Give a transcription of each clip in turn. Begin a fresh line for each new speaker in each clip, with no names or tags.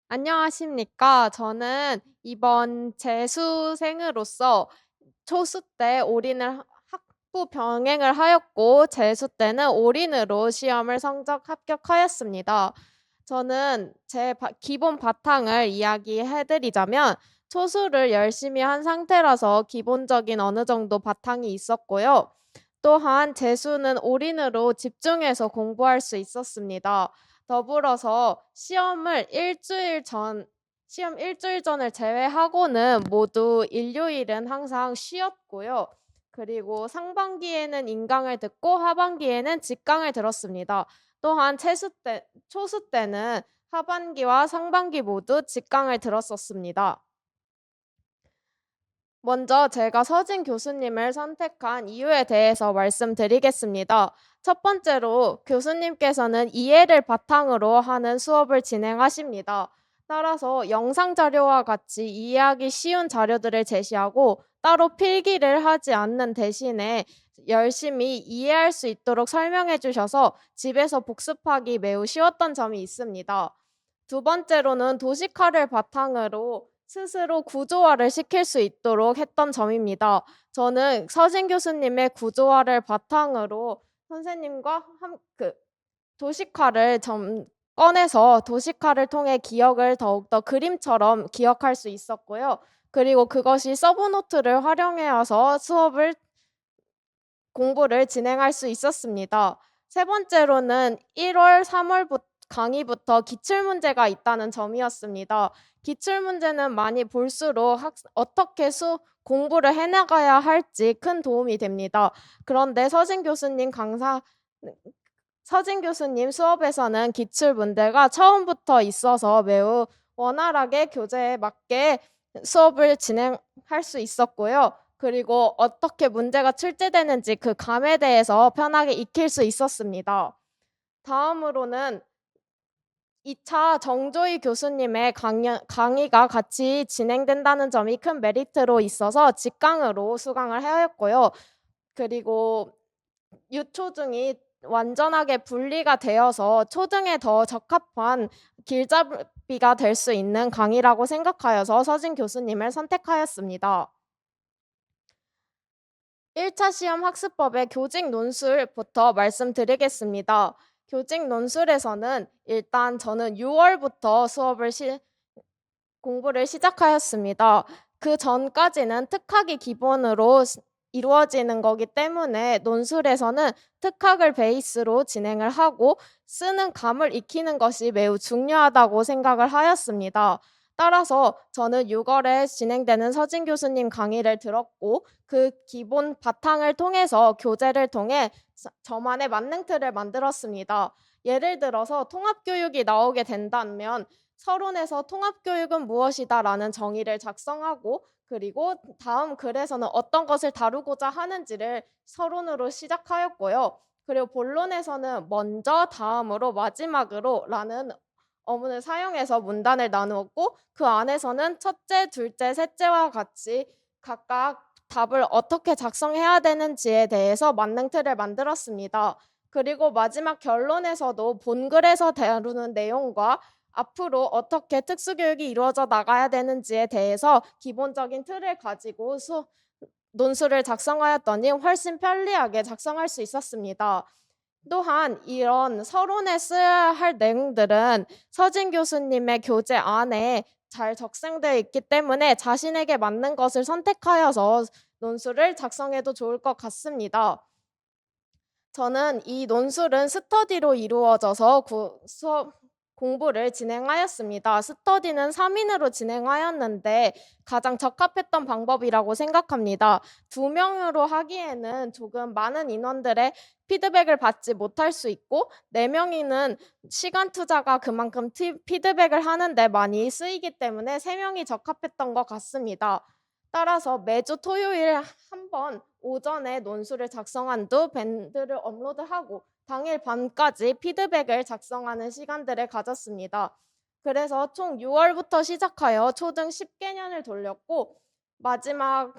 안녕하십니까. 저는 이번 재수생으로서 초수 때 올인을 학부 병행을 하였고 재수 때는 올인으로 시험을 성적 합격하였습니다. 저는 제 기본 바탕을 이야기해 드리자면 초수를 열심히 한 상태라서 기본적인 어느 정도 바탕이 있었고요. 또한 재수는 올인으로 집중해서 공부할 수 있었습니다. 더불어서 시험 일주일 전을 제외하고는 모두 일요일은 항상 쉬었고요. 그리고 상반기에는 인강을 듣고 하반기에는 직강을 들었습니다. 또한 초수 때는 하반기와 상반기 모두 직강을 들었었습니다. 먼저 제가 서진 교수님을 선택한 이유에 대해서 말씀드리겠습니다. 첫 번째로 교수님께서는 이해를 바탕으로 하는 수업을 진행하십니다. 따라서 영상 자료와 같이 이해하기 쉬운 자료들을 제시하고 따로 필기를 하지 않는 대신에 열심히 이해할 수 있도록 설명해 주셔서 집에서 복습하기 매우 쉬웠던 점이 있습니다. 두 번째로는 도식화를 바탕으로 스스로 구조화를 시킬 수 있도록 했던 점입니다. 저는 서진 교수님의 구조화를 바탕으로 선생님과 도식화를 꺼내서 도식화를 통해 기억을 더욱더 그림처럼 기억할 수 있었고요. 그리고 그것이 서브노트를 활용해 와서 공부를 진행할 수 있었습니다. 세 번째로는 1월, 3월 강의부터 기출문제가 있다는 점이었습니다. 기출문제는 많이 볼수록 어떻게 공부를 해나가야 할지 큰 도움이 됩니다. 그런데 서진 교수님 수업에서는 기출문제가 처음부터 있어서 매우 원활하게 교재에 맞게 수업을 진행할 수 있었고요. 그리고 어떻게 문제가 출제되는지 그 감에 대해서 편하게 익힐 수 있었습니다. 다음으로는 2차 정조희 교수님의 강의가 같이 진행된다는 점이 큰 메리트로 있어서 직강으로 수강을 하였고요. 그리고 유초등이 완전하게 분리가 되어서 초등에 더 적합한 길잡이가 될 수 있는 강의라고 생각하여서 서진 교수님을 선택하였습니다. 1차 시험 학습법의 교직 논술부터 말씀드리겠습니다. 교직 논술에서는 일단 저는 6월부터 공부를 시작하였습니다. 그 전까지는 특학이 기본으로 이루어지는 거기 때문에 논술에서는 특학을 베이스로 진행을 하고 쓰는 감을 익히는 것이 매우 중요하다고 생각을 하였습니다. 따라서 저는 6월에 진행되는 서진 교수님 강의를 들었고 그 기본 바탕을 통해서 교재를 통해 저만의 만능틀을 만들었습니다. 예를 들어서 통합교육이 나오게 된다면 서론에서 통합교육은 무엇이다라는 정의를 작성하고 그리고 다음 글에서는 어떤 것을 다루고자 하는지를 서론으로 시작하였고요. 그리고 본론에서는 먼저, 다음으로, 마지막으로 라는 어문을 사용해서 문단을 나누었고 그 안에서는 첫째, 둘째, 셋째와 같이 각각 답을 어떻게 작성해야 되는지에 대해서 만능틀을 만들었습니다. 그리고 마지막 결론에서도 본글에서 다루는 내용과 앞으로 어떻게 특수교육이 이루어져 나가야 되는지에 대해서 기본적인 틀을 가지고 논술을 작성하였더니 훨씬 편리하게 작성할 수 있었습니다. 또한 이런 서론에 써야 할 내용들은 서진 교수님의 교재 안에 잘 적생되어 있기 때문에 자신에게 맞는 것을 선택하여서 논술을 작성해도 좋을 것 같습니다. 저는 이 논술은 스터디로 이루어져서 수업 공부를 진행하였습니다. 스터디는 3인으로 진행하였는데 가장 적합했던 방법이라고 생각합니다. 2명으로 하기에는 조금 많은 인원들의 피드백을 받지 못할 수 있고 4명이는 시간 투자가 그만큼 피드백을 하는데 많이 쓰이기 때문에 3명이 적합했던 것 같습니다. 따라서 매주 토요일 한 번 오전에 논술을 작성한 두 밴드를 업로드하고 당일 밤까지 피드백을 작성하는 시간들을 가졌습니다. 그래서 총 6월부터 시작하여 초등 10개년을 돌렸고 마지막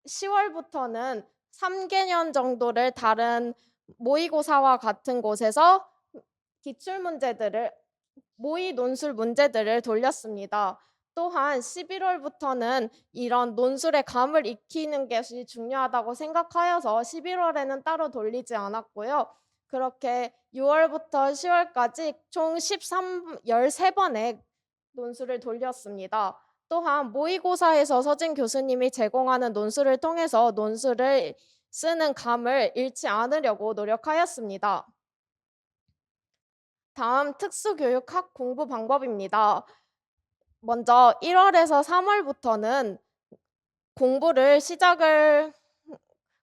10월부터는 3개년 정도를 다른 모의고사와 같은 곳에서 기출문제들을 모의 논술 문제들을 돌렸습니다. 또한 11월부터는 이런 논술의 감을 익히는 것이 중요하다고 생각하여서 11월에는 따로 돌리지 않았고요. 그렇게 6월부터 10월까지 총 13번의 논술을 돌렸습니다. 또한 모의고사에서 서진 교수님이 제공하는 논술을 통해서 논술을 쓰는 감을 잃지 않으려고 노력하였습니다. 다음 특수교육학 공부 방법입니다. 먼저 1월에서 3월부터는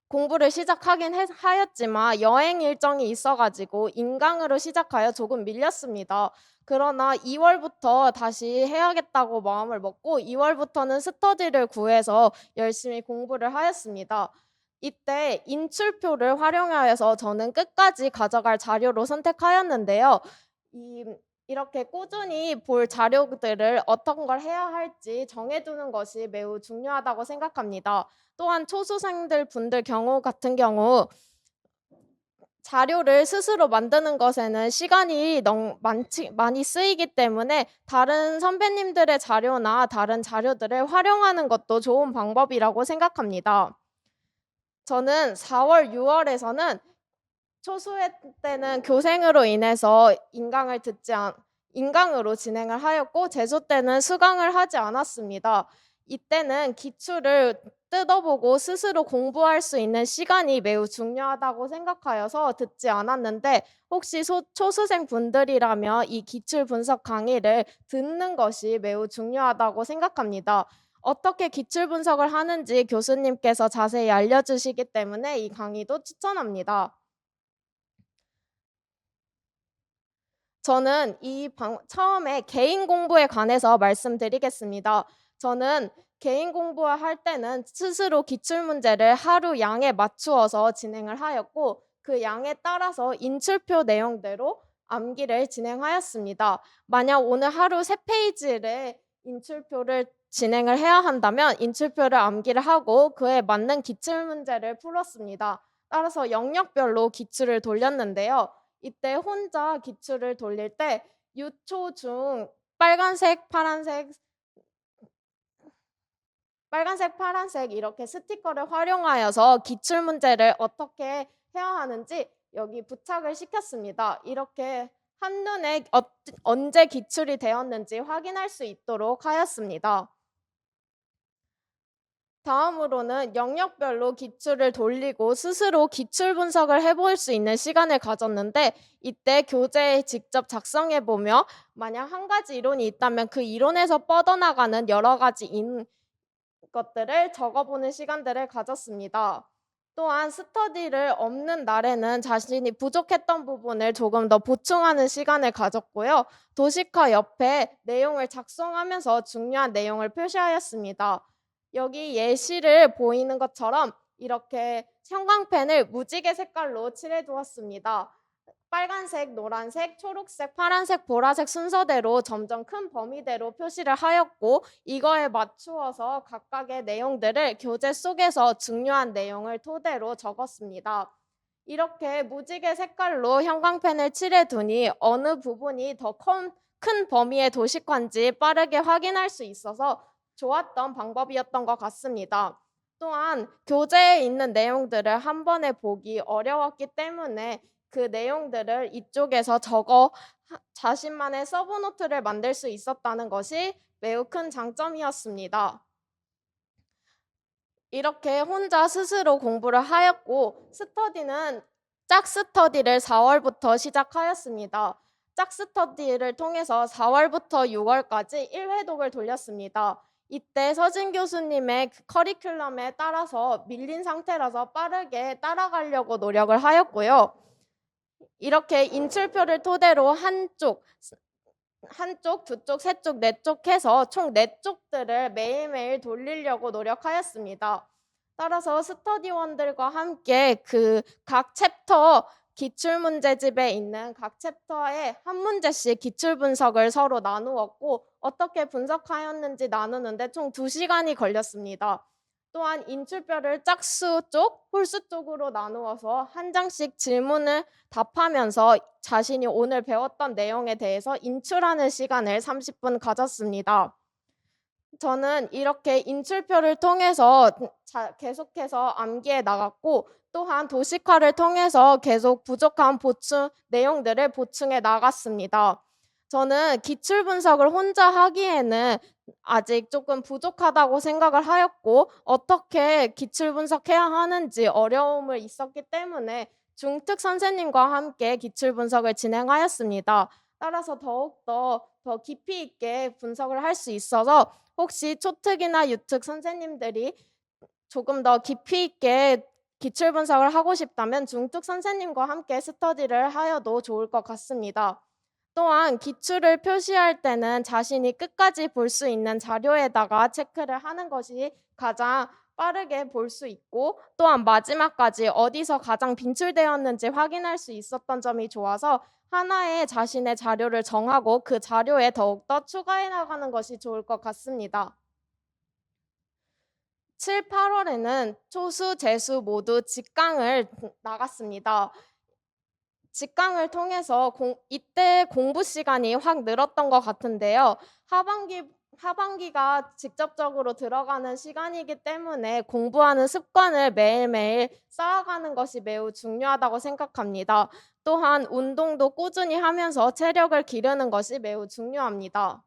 공부를 시작하긴 하였지만 여행 일정이 있어가지고 인강으로 시작하여 조금 밀렸습니다. 그러나 2월부터 다시 해야겠다고 마음을 먹고 2월부터는 스터디를 구해서 열심히 공부를 하였습니다. 이때 인출표를 활용하여서 저는 끝까지 가져갈 자료로 선택하였는데요. 이렇게 꾸준히 볼 자료들을 어떤 걸 해야 할지 정해두는 것이 매우 중요하다고 생각합니다. 또한 초수생들 분들 경우 같은 경우 자료를 스스로 만드는 것에는 시간이 많이 쓰이기 때문에 다른 선배님들의 자료나 다른 자료들을 활용하는 것도 좋은 방법이라고 생각합니다. 저는 4월, 6월에서는 초수회 때는 교생으로 인해서 인강으로 진행을 하였고 재수 때는 수강을 하지 않았습니다. 이때는 기출을 뜯어보고 스스로 공부할 수 있는 시간이 매우 중요하다고 생각하여서 듣지 않았는데 혹시 초수생 분들이라면 이 기출 분석 강의를 듣는 것이 매우 중요하다고 생각합니다. 어떻게 기출 분석을 하는지 교수님께서 자세히 알려주시기 때문에 이 강의도 추천합니다. 저는 처음에 개인 공부에 관해서 말씀드리겠습니다. 저는 개인 공부할 때는 스스로 기출문제를 하루 양에 맞추어서 진행을 하였고 그 양에 따라서 인출표 내용대로 암기를 진행하였습니다. 만약 오늘 하루 3페이지를 인출표를 진행을 해야 한다면 인출표를 암기를 하고 그에 맞는 기출문제를 풀었습니다. 따라서 영역별로 기출을 돌렸는데요. 이때 혼자 기출을 돌릴 때 유초 중 빨간색, 파란색 이렇게 스티커를 활용하여서 기출 문제를 어떻게 해야 하는지 여기 부착을 시켰습니다. 이렇게 한눈에 언제 기출이 되었는지 확인할 수 있도록 하였습니다. 다음으로는 영역별로 기출을 돌리고 스스로 기출 분석을 해볼 수 있는 시간을 가졌는데 이때 교재에 직접 작성해보며 만약 한 가지 이론이 있다면 그 이론에서 뻗어나가는 여러 가지 것들을 적어보는 시간들을 가졌습니다. 또한 스터디를 없는 날에는 자신이 부족했던 부분을 조금 더 보충하는 시간을 가졌고요. 도식화 옆에 내용을 작성하면서 중요한 내용을 표시하였습니다. 여기 예시를 보이는 것처럼 이렇게 형광펜을 무지개 색깔로 칠해 두었습니다. 빨간색, 노란색, 초록색, 파란색, 보라색 순서대로 점점 큰 범위대로 표시를 하였고 이거에 맞추어서 각각의 내용들을 교재 속에서 중요한 내용을 토대로 적었습니다. 이렇게 무지개 색깔로 형광펜을 칠해두니 어느 부분이 더 큰 범위의 도식화인지 빠르게 확인할 수 있어서 좋았던 방법이었던 것 같습니다. 또한 교재에 있는 내용들을 한 번에 보기 어려웠기 때문에 그 내용들을 이쪽에서 적어 자신만의 서브노트를 만들 수 있었다는 것이 매우 큰 장점이었습니다. 이렇게 혼자 스스로 공부를 하였고 스터디는 짝스터디를 4월부터 시작하였습니다. 짝스터디를 통해서 4월부터 6월까지 1회독을 돌렸습니다. 이때 서진 교수님의 커리큘럼에 따라서 밀린 상태라서 빠르게 따라가려고 노력을 하였고요. 이렇게 인출표를 토대로 한쪽, 두 쪽, 세 쪽, 네 쪽 해서 총 4쪽들을 매일매일 돌리려고 노력하였습니다. 따라서 스터디원들과 함께 그 각 챕터 기출문제집에 있는 각 챕터에 한 문제씩 기출 분석을 서로 나누었고 어떻게 분석하였는지 나누는데 총 2시간이 걸렸습니다. 또한 인출표를 짝수 쪽, 홀수 쪽으로 나누어서 한 장씩 질문을 답하면서 자신이 오늘 배웠던 내용에 대해서 인출하는 시간을 30분 가졌습니다. 저는 이렇게 인출표를 통해서 계속해서 암기해 나갔고, 또한 도식화를 통해서 계속 부족한 내용들을 보충해 나갔습니다. 저는 기출 분석을 혼자 하기에는 아직 조금 부족하다고 생각을 하였고, 어떻게 기출 분석해야 하는지 어려움을 있었기 때문에 중특 선생님과 함께 기출 분석을 진행하였습니다. 따라서 더욱더 더 깊이 있게 분석을 할 수 있어서 혹시 초특이나 유특 선생님들이 조금 더 깊이 있게 기출 분석을 하고 싶다면 중특 선생님과 함께 스터디를 하여도 좋을 것 같습니다. 또한 기출을 표시할 때는 자신이 끝까지 볼 수 있는 자료에다가 체크를 하는 것이 가장 빠르게 볼 수 있고, 또한 마지막까지 어디서 가장 빈출되었는지 확인할 수 있었던 점이 좋아서 하나의 자신의 자료를 정하고 그 자료에 더욱더 추가해 나가는 것이 좋을 것 같습니다. 7, 8월에는 초수, 재수 모두 직강을 나갔습니다. 직강을 통해서 이때 공부 시간이 확 늘었던 것 같은데요. 하반기가 직접적으로 들어가는 시간이기 때문에 공부하는 습관을 매일매일 쌓아가는 것이 매우 중요하다고 생각합니다. 또한 운동도 꾸준히 하면서 체력을 기르는 것이 매우 중요합니다.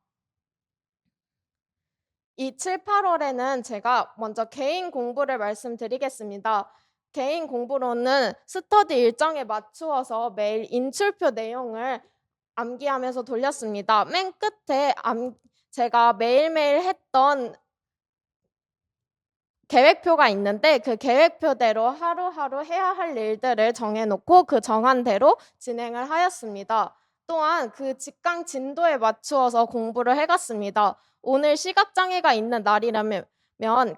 이 7, 8월에는 제가 먼저 개인 공부를 말씀드리겠습니다. 개인 공부로는 스터디 일정에 맞추어서 매일 인출표 내용을 암기하면서 돌렸습니다. 맨 끝에 제가 매일매일 했던 계획표가 있는데 그 계획표대로 하루하루 해야 할 일들을 정해놓고 그 정한 대로 진행을 하였습니다. 또한 그 직강 진도에 맞추어서 공부를 해갔습니다. 오늘 시각장애가 있는 날이라면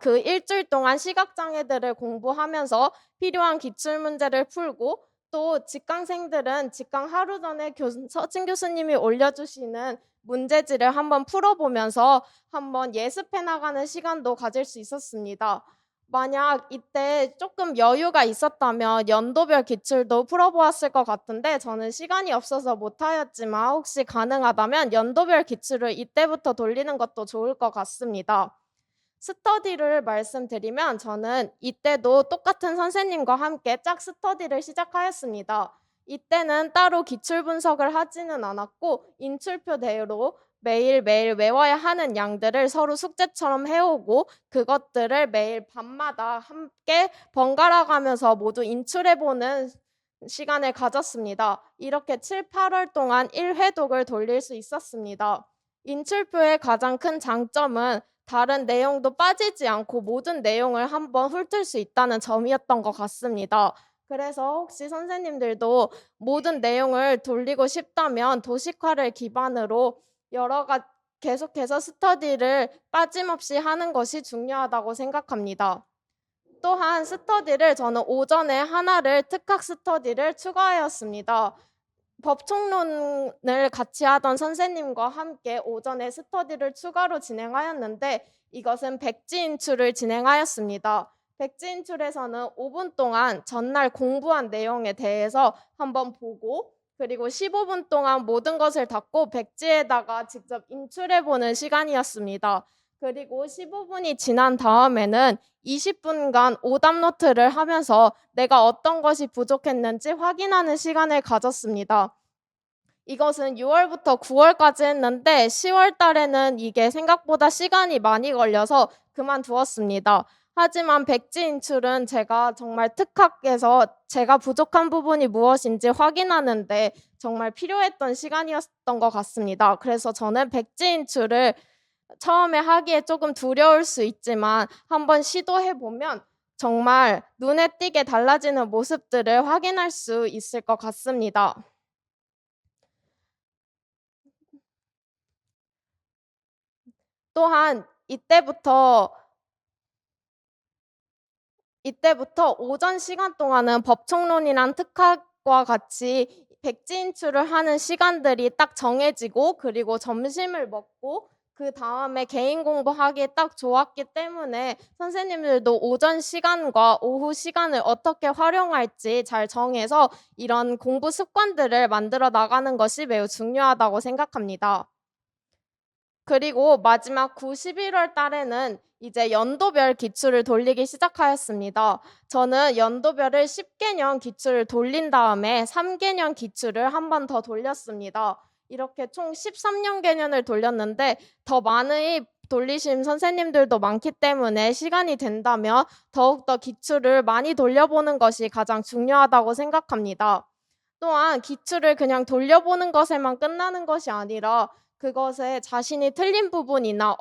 그 일주일 동안 시각장애들을 공부하면서 필요한 기출문제를 풀고, 또 직강생들은 직강 하루 전에 서진 교수님이 올려주시는 문제지를 한번 풀어보면서 한번 예습해 나가는 시간도 가질 수 있었습니다. 만약 이때 조금 여유가 있었다면 연도별 기출도 풀어보았을 것 같은데 저는 시간이 없어서 못하였지만 혹시 가능하다면 연도별 기출을 이때부터 돌리는 것도 좋을 것 같습니다. 스터디를 말씀드리면 저는 이때도 똑같은 선생님과 함께 짝 스터디를 시작하였습니다. 이때는 따로 기출 분석을 하지는 않았고 인출표대로 매일매일 외워야 하는 양들을 서로 숙제처럼 해오고 그것들을 매일 밤마다 함께 번갈아 가면서 모두 인출해보는 시간을 가졌습니다. 이렇게 7, 8월 동안 1회독을 돌릴 수 있었습니다. 인출표의 가장 큰 장점은 다른 내용도 빠지지 않고 모든 내용을 한번 훑을 수 있다는 점이었던 것 같습니다. 그래서 혹시 선생님들도 모든 내용을 돌리고 싶다면 도식화를 기반으로 계속해서 스터디를 빠짐없이 하는 것이 중요하다고 생각합니다. 또한 스터디를 저는 오전에 하나를 특학 스터디를 추가하였습니다. 법총론을 같이 하던 선생님과 함께 오전에 스터디를 추가로 진행하였는데 이것은 백지인출을 진행하였습니다. 백지인출에서는 5분 동안 전날 공부한 내용에 대해서 한번 보고, 그리고 15분 동안 모든 것을 닫고 백지에다가 직접 인출해보는 시간이었습니다. 그리고 15분이 지난 다음에는 20분간 오답 노트를 하면서 내가 어떤 것이 부족했는지 확인하는 시간을 가졌습니다. 이것은 6월부터 9월까지 했는데 10월 달에는 이게 생각보다 시간이 많이 걸려서 그만두었습니다. 하지만 백지인출은 제가 정말 특학에서 제가 부족한 부분이 무엇인지 확인하는데 정말 필요했던 시간이었던 것 같습니다. 그래서 저는 백지인출을 처음에 하기에 조금 두려울 수 있지만 한번 시도해 보면 정말 눈에 띄게 달라지는 모습들을 확인할 수 있을 것 같습니다. 또한 이때부터 오전 시간 동안은 법총론이란 특학과 같이 백지인출을 하는 시간들이 딱 정해지고, 그리고 점심을 먹고 그다음에 개인 공부하기에 딱 좋았기 때문에 선생님들도 오전 시간과 오후 시간을 어떻게 활용할지 잘 정해서 이런 공부 습관들을 만들어 나가는 것이 매우 중요하다고 생각합니다. 그리고 마지막 9, 11월 달에는 이제 연도별 기출을 돌리기 시작하였습니다. 저는 연도별을 10개년 기출을 돌린 다음에 3개년 기출을 한 번 더 돌렸습니다. 이렇게 총 13년 개년을 돌렸는데 더 많이 돌리신 선생님들도 많기 때문에 시간이 된다면 더욱더 기출을 많이 돌려보는 것이 가장 중요하다고 생각합니다. 또한 기출을 그냥 돌려보는 것에만 끝나는 것이 아니라 그것에 자신이 틀린 부분이나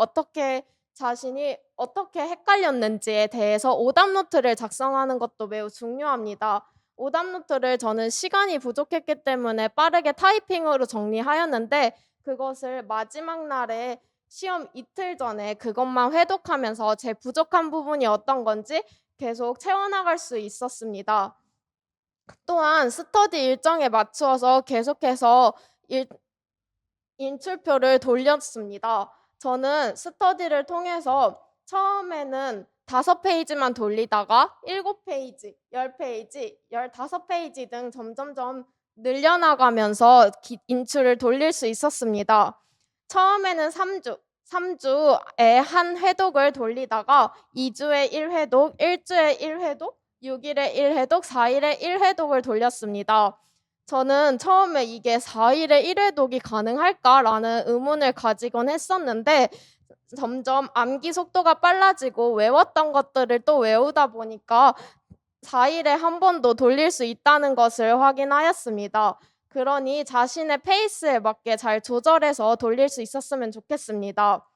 자신이 어떻게 헷갈렸는지에 대해서 오답 노트를 작성하는 것도 매우 중요합니다. 오답 노트를 저는 시간이 부족했기 때문에 빠르게 타이핑으로 정리하였는데 그것을 마지막 날에 시험 이틀 전에 그것만 회독하면서 제 부족한 부분이 어떤 건지 계속 채워나갈 수 있었습니다. 또한 스터디 일정에 맞추어서 계속해서 인출표를 돌렸습니다. 저는 스터디를 통해서 처음에는 5페이지만 돌리다가 7페이지, 10페이지, 15페이지 등 점점점 늘려나가면서 인출을 돌릴 수 있었습니다. 처음에는 3주에 한 회독을 돌리다가 2주에 1회독, 1주에 1회독, 6일에 1회독, 4일에 1회독을 돌렸습니다. 저는 처음에 이게 4일에 1회독이 가능할까라는 의문을 가지곤 했었는데 점점 암기 속도가 빨라지고 외웠던 것들을 또 외우다 보니까 4일에 한 번 더 돌릴 수 있다는 것을 확인하였습니다. 그러니 자신의 페이스에 맞게 잘 조절해서 돌릴 수 있었으면 좋겠습니다.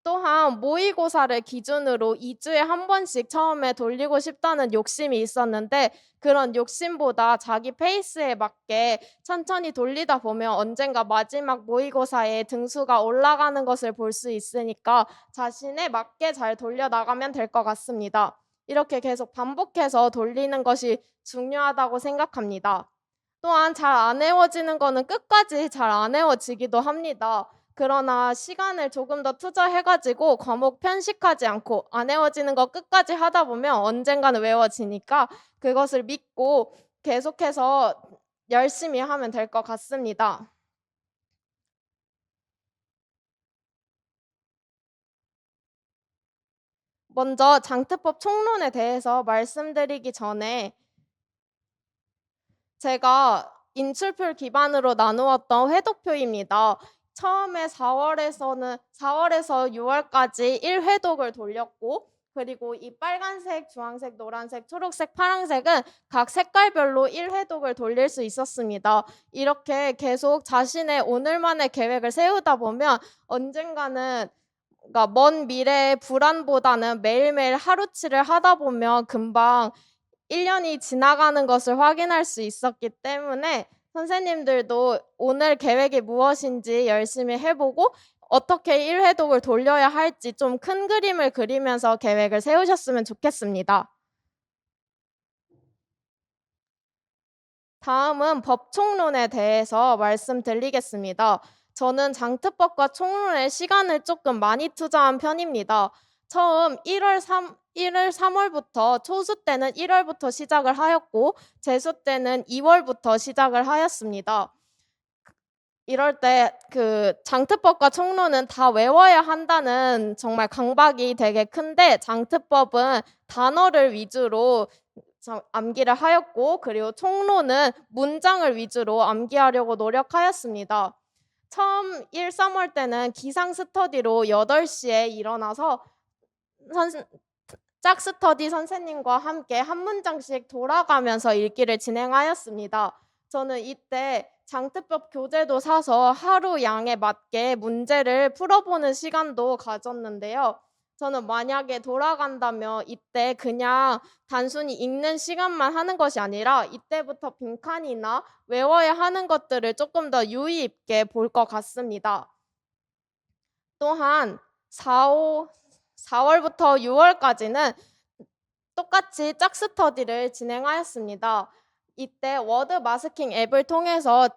또한 모의고사를 기준으로 2주에 한 번씩 처음에 돌리고 싶다는 욕심이 있었는데 그런 욕심보다 자기 페이스에 맞게 천천히 돌리다 보면 언젠가 마지막 모의고사에 등수가 올라가는 것을 볼 수 있으니까 자신에 맞게 잘 돌려나가면 될 것 같습니다. 이렇게 계속 반복해서 돌리는 것이 중요하다고 생각합니다. 또한 잘 안 외워지는 거는 끝까지 잘 안 외워지기도 합니다. 그러나 시간을 조금 더 투자해가지고 과목 편식하지 않고 안 외워지는 거 끝까지 하다 보면 언젠가는 외워지니까 그것을 믿고 계속해서 열심히 하면 될 것 같습니다. 먼저 장트법 총론에 대해서 말씀드리기 전에 제가 인출표 기반으로 나누었던 회독표입니다. 처음에 4월에서 6월까지 1회독을 돌렸고 그리고 이 빨간색, 주황색, 노란색, 초록색, 파란색은 각 색깔별로 1회독을 돌릴 수 있었습니다. 이렇게 계속 자신의 오늘만의 계획을 세우다 보면 언젠가는 그러니까 먼 미래의 불안보다는 매일매일 하루치를 하다 보면 금방 1년이 지나가는 것을 확인할 수 있었기 때문에 선생님들도 오늘 계획이 무엇인지 열심히 해보고 어떻게 1회독을 돌려야 할지 좀 큰 그림을 그리면서 계획을 세우셨으면 좋겠습니다. 다음은 법총론에 대해서 말씀드리겠습니다. 저는 장트법과 총론에 시간을 조금 많이 투자한 편입니다. 처음 1월 3월부터 초수 때는 1월부터 시작을 하였고 재수 때는 2월부터 시작을 하였습니다. 이럴 때 그 장트법과 총론은 다 외워야 한다는 정말 강박이 되게 큰데 장트법은 단어를 위주로 암기를 하였고 그리고 총론은 문장을 위주로 암기하려고 노력하였습니다. 처음 1, 3월 때는 기상 스터디로 8시에 일어나서 짝 스터디 선생님과 함께 한 문장씩 돌아가면서 읽기를 진행하였습니다. 저는 이때 장트법 교재도 사서 하루 양에 맞게 문제를 풀어보는 시간도 가졌는데요. 저는 만약에 돌아간다면 이때 그냥 단순히 읽는 시간만 하는 것이 아니라 이때부터 빈칸이나 외워야 하는 것들을 조금 더 유의 있게 볼 것 같습니다. 또한 4월부터 6월까지는 똑같이 짝 스터디를 진행하였습니다. 이때 워드 마스킹 앱을 통해서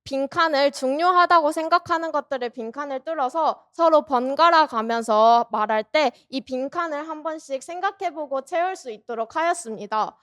빈칸을 중요하다고 생각하는 것들을 빈칸을 뚫어서 서로 번갈아 가면서 말할 때 이 빈칸을 한 번씩 생각해보고 채울 수 있도록 하였습니다.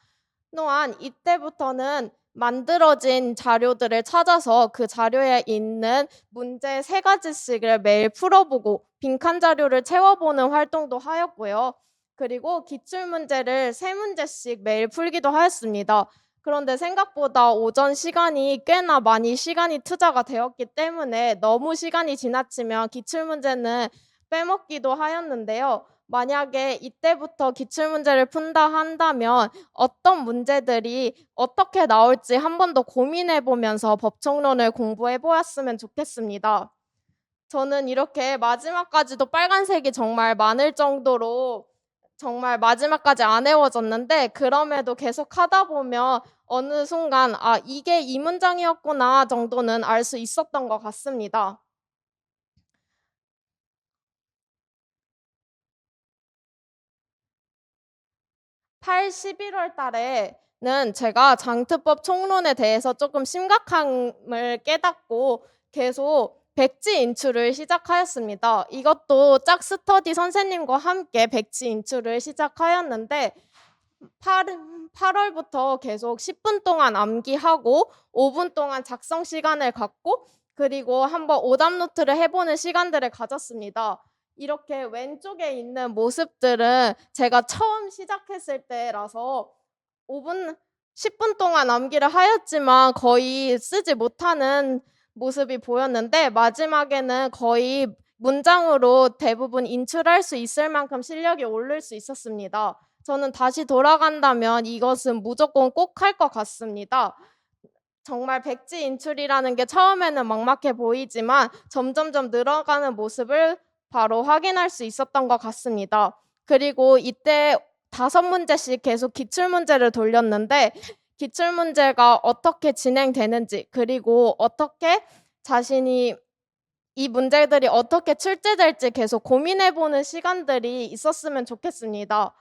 또한 이때부터는 만들어진 자료들을 찾아서 그 자료에 있는 문제 3가지씩을 매일 풀어보고 빈칸 자료를 채워보는 활동도 하였고요. 그리고 기출문제를 3문제씩 매일 풀기도 하였습니다. 그런데 생각보다 오전 시간이 꽤나 많이 시간이 투자가 되었기 때문에 너무 시간이 지나치면 기출문제는 빼먹기도 하였는데요. 만약에 이때부터 기출문제를 푼다 한다면 어떤 문제들이 어떻게 나올지 한 번 더 고민해 보면서 법총론을 공부해 보았으면 좋겠습니다. 저는 이렇게 마지막까지도 빨간색이 정말 많을 정도로 정말 마지막까지 안 외워졌는데 그럼에도 계속 하다 보면 어느 순간 '아 이게 이 문장이었구나.' 정도는 알 수 있었던 것 같습니다. 8, 11월 달에는 제가 장트법 총론에 대해서 조금 심각함을 깨닫고 계속 백지 인출을 시작하였습니다. 이것도 짝스터디 선생님과 함께 백지 인출을 시작하였는데 8월부터 계속 10분 동안 암기하고 5분 동안 작성 시간을 갖고 그리고 한번 오답 노트를 해보는 시간들을 가졌습니다. 이렇게 왼쪽에 있는 모습들은 제가 처음 시작했을 때라서 5분, 10분 동안 암기를 하였지만 거의 쓰지 못하는 모습이 보였는데 마지막에는 거의 문장으로 대부분 인출할 수 있을 만큼 실력이 오를 수 있었습니다. 저는 다시 돌아간다면 이것은 무조건 꼭 할 것 같습니다. 정말 백지 인출이라는 게 처음에는 막막해 보이지만 점점점 늘어가는 모습을 바로 확인할 수 있었던 것 같습니다. 그리고 이때 5문제씩 계속 기출문제를 돌렸는데 기출문제가 어떻게 진행되는지 그리고 어떻게 자신이 이 문제들이 어떻게 출제될지 계속 고민해보는 시간들이 있었으면 좋겠습니다.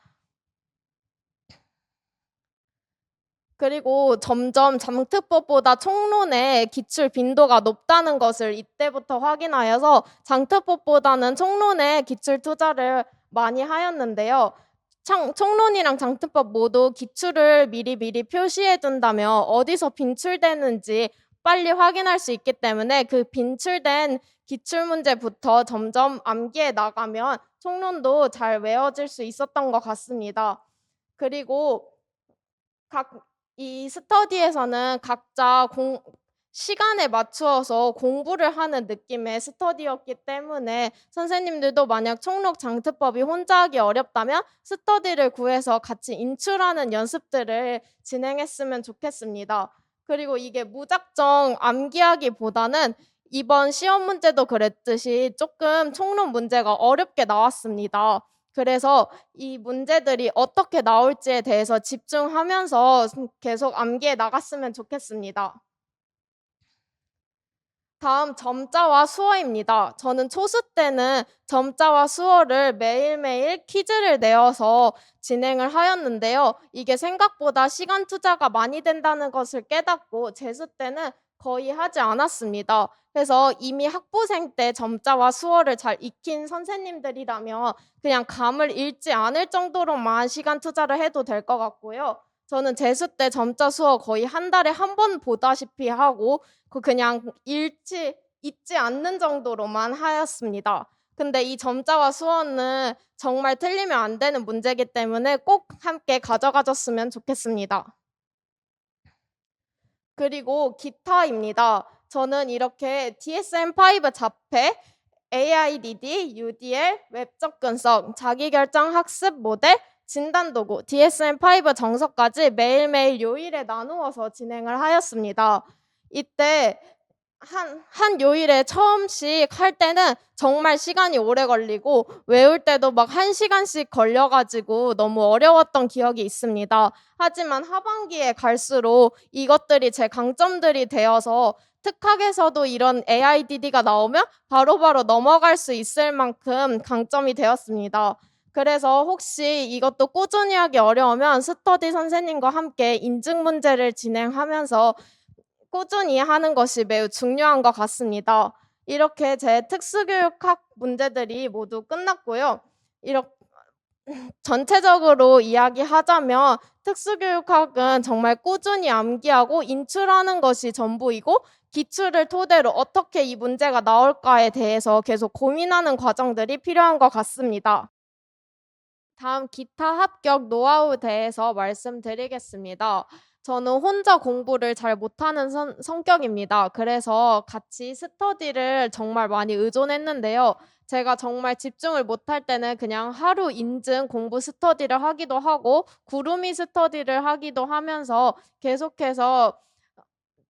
그리고 점점 장특법보다 총론의 기출 빈도가 높다는 것을 이때부터 확인하여서 장특법보다는 총론에 기출 투자를 많이 하였는데요. 총론이랑 장특법 모두 기출을 미리 표시해 둔다면 어디서 빈출되는지 빨리 확인할 수 있기 때문에 그 빈출된 기출 문제부터 점점 암기해 나가면 총론도 잘 외워질 수 있었던 것 같습니다. 그리고 이 스터디에서는 각자 시간에 맞추어서 공부를 하는 느낌의 스터디였기 때문에 선생님들도 만약 총록 장트법이 혼자 하기 어렵다면 스터디를 구해서 같이 인출하는 연습들을 진행했으면 좋겠습니다. 그리고 이게 무작정 암기하기보다는 이번 시험 문제도 그랬듯이 조금 총론 문제가 어렵게 나왔습니다. 그래서 이 문제들이 어떻게 나올지에 대해서 집중하면서 계속 암기해 나갔으면 좋겠습니다. 다음 점자와 수어입니다. 저는 초수 때는 점자와 수어를 매일매일 퀴즈를 내어서 진행을 하였는데요. 이게 생각보다 시간 투자가 많이 된다는 것을 깨닫고 재수 때는 거의 하지 않았습니다. 그래서 이미 학부생 때 점자와 수어를 잘 익힌 선생님들이라면 그냥 감을 잃지 않을 정도로만 시간 투자를 해도 될 것 같고요. 저는 재수 때 점자 수어 거의 한 달에 한 번 보다시피 하고 그냥 잊지 않는 정도로만 하였습니다. 근데 이 점자와 수어는 정말 틀리면 안 되는 문제이기 때문에 꼭 함께 가져가줬으면 좋겠습니다. 그리고 기타입니다. 저는 이렇게 DSM-5 자폐, AIDD, UDL, 웹 접근성, 자기결정 학습 모델, 진단도구, DSM-5 정서까지 매일매일 요일에 나누어서 진행을 하였습니다. 이때 한 요일에 처음씩 할 때는 정말 시간이 오래 걸리고 외울 때도 막 1시간씩 걸려가지고 너무 어려웠던 기억이 있습니다. 하지만 하반기에 갈수록 이것들이 제 강점들이 되어서 특학에서도 이런 AIDD가 나오면 바로바로 넘어갈 수 있을 만큼 강점이 되었습니다. 그래서 혹시 이것도 꾸준히 하기 어려우면 스터디 선생님과 함께 인증 문제를 진행하면서 꾸준히 하는 것이 매우 중요한 것 같습니다. 이렇게 제 특수교육학 문제들이 모두 끝났고요. 이렇 전체적으로 이야기하자면 특수교육학은 정말 꾸준히 암기하고 인출하는 것이 전부이고, 기출을 토대로 어떻게 이 문제가 나올까에 대해서 계속 고민하는 과정들이 필요한 것 같습니다. 다음 기타 합격 노하우에 대해서 말씀드리겠습니다. 저는 혼자 공부를 잘 못하는 성격입니다. 그래서 같이 스터디를 정말 많이 의존했는데요. 제가 정말 집중을 못할 때는 그냥 하루 인증 공부 스터디를 하기도 하고 구루미 스터디를 하기도 하면서 계속해서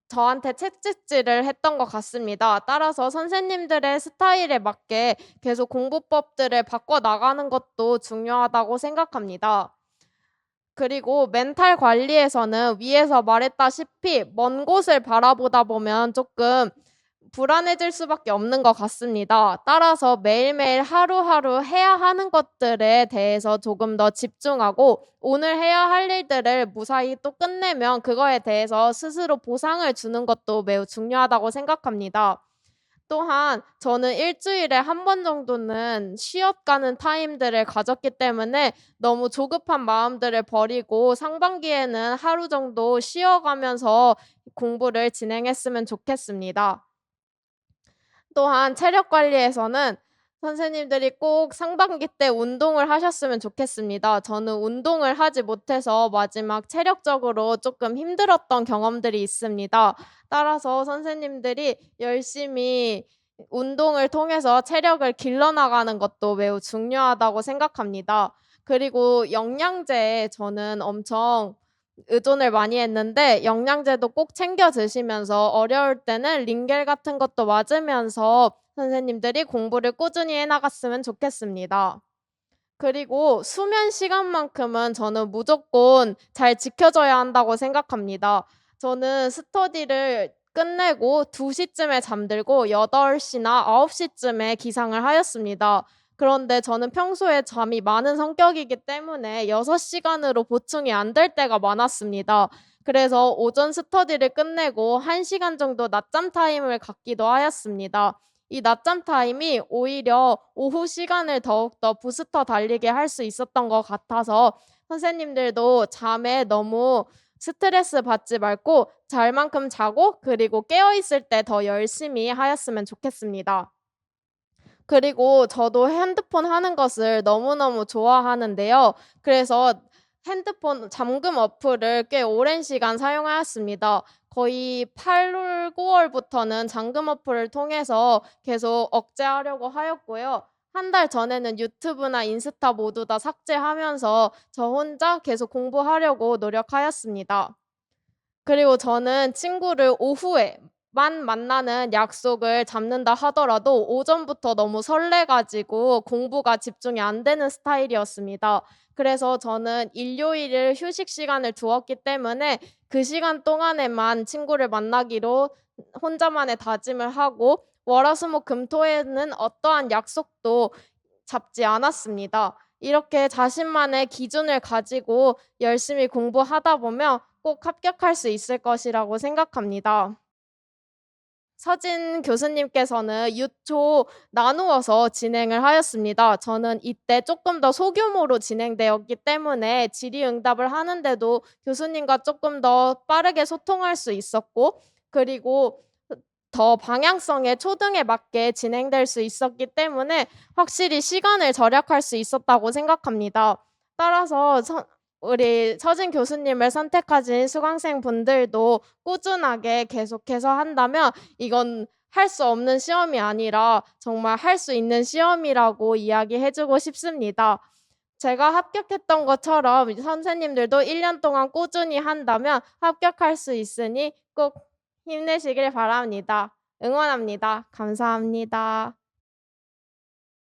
저한테 채찍질을 했던 것 같습니다. 따라서 선생님들의 스타일에 맞게 계속 공부법들을 바꿔 나가는 것도 중요하다고 생각합니다. 그리고 멘탈 관리에서는 위에서 말했다시피 먼 곳을 바라보다 보면 조금 불안해질 수밖에 없는 것 같습니다. 따라서 매일매일 하루하루 해야 하는 것들에 대해서 조금 더 집중하고 오늘 해야 할 일들을 무사히 또 끝내면 그거에 대해서 스스로 보상을 주는 것도 매우 중요하다고 생각합니다. 또한 저는 일 주일에 한 번 정도는 쉬어가는 타임들을 가졌기 때문에 너무 조급한 마음들을 버리고 상반기에는 하루 정도 쉬어가면서 공부를 진행했으면 좋겠습니다. 또한 체력 관리에서는 선생님들이 꼭 상반기 때 운동을 하셨으면 좋겠습니다. 저는 운동을 하지 못해서 마지막 체력적으로 조금 힘들었던 경험들이 있습니다. 따라서 선생님들이 열심히 운동을 통해서 체력을 길러나가는 것도 매우 중요하다고 생각합니다. 그리고 영양제에 저는 엄청 의존을 많이 했는데 영양제도 꼭 챙겨 드시면서 어려울 때는 링겔 같은 것도 맞으면서 선생님들이 공부를 꾸준히 해 나갔으면 좋겠습니다. 그리고 수면 시간만큼은 저는 무조건 잘 지켜져야 한다고 생각합니다. 저는 스터디를 끝내고 2 시쯤에 잠들고 8 시나 9 시쯤에 기상을 하였습니다. 그런데 저는 평소에 잠이 많은 성격이기 때문에 6 시간으로 보충이 안 될 때가 많았습니다. 그래서 오전 스터디를 끝내고 1 시간 정도 낮잠 타임을 갖기도 하였습니다. 이 낮잠 타임이 오히려 오후 시간을 더욱더 부스터 달리게 할 수 있었던 것 같아서 선생님들도 잠에 너무 스트레스 받지 말고 잘 만큼 자고 그리고 깨어 있을 때 더 열심히 하였으면 좋겠습니다. 그리고 저도 핸드폰 하는 것을 너무너무 좋아하는데요. 그래서 핸드폰 잠금 어플을 꽤 오랜 시간 사용하였습니다. 거의 8 월, 9 월부터는 잠금 어플을 통해서 계속 억제하려고 하였고요. 한 달 전에는 유튜브나 인스타 모두 다 삭제하면서 저 혼자 계속 공부하려고 노력하였습니다. 그리고 저는 친구를 오후에만 만나는 약속을 잡는다 하더라도 오전부터 너무 설레 가지고 공부가 집중이 안 되는 스타일이었습니다. 그래서 저는 일요일을 휴식 시간을 두었기 때문에 그 시간 동안에만 친구를 만나기로 혼자만의 다짐을 하고 월화수목금토에는 어떠한 약속도 잡지 않았습니다. 이렇게 자신만의 기준을 가지고 열심히 공부하다 보면 꼭 합격할 수 있을 것이라고 생각합니다. 서진 교수님께서는 유초 나누어서 진행을 하였습니다. 저는 이때 조금 더 소규모로 진행되었기 때문에 질의응답을 하는데도 교수님과 조금 더 빠르게 소통할 수 있었고, 그리고 더 방향성의 초등에 맞게 진행될 수 있었기 때문에 확실히 시간을 절약할 수 있었다고 생각합니다. 따라서 우리 서진 교수님을 선택하신 수강생분들도 꾸준하게 계속해서 한다면 이건 할 수 없는 시험이 아니라 정말 할 수 있는 시험이라고 이야기해 주고 싶습니다. 제가 합격했던 것처럼 선생님들도 1년 동안 꾸준히 한다면 합격할 수 있으니 꼭 힘내시길 바랍니다. 응원합니다. 감사합니다.